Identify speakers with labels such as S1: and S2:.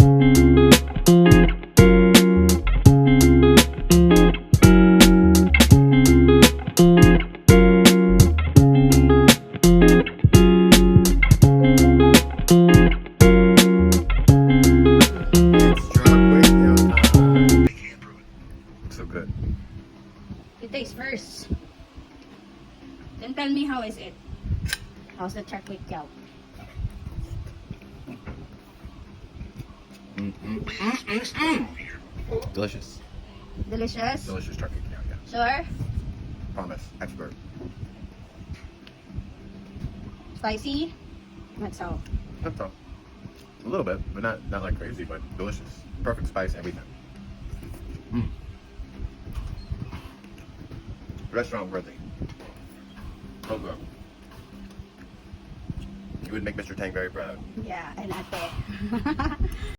S1: So good.
S2: You taste first. Then tell me how is it? How's the char kway teow?
S1: Delicious.
S2: Delicious?
S1: Delicious char kway teow, yeah.
S2: Sure?
S1: Promise. Expert.
S2: Spicy? Not so.
S1: That's all. A little bit, but not like crazy, but delicious. Perfect spice, everything. Restaurant worthy. So good. You would make Mr. Tang very proud.
S2: Yeah, and ate.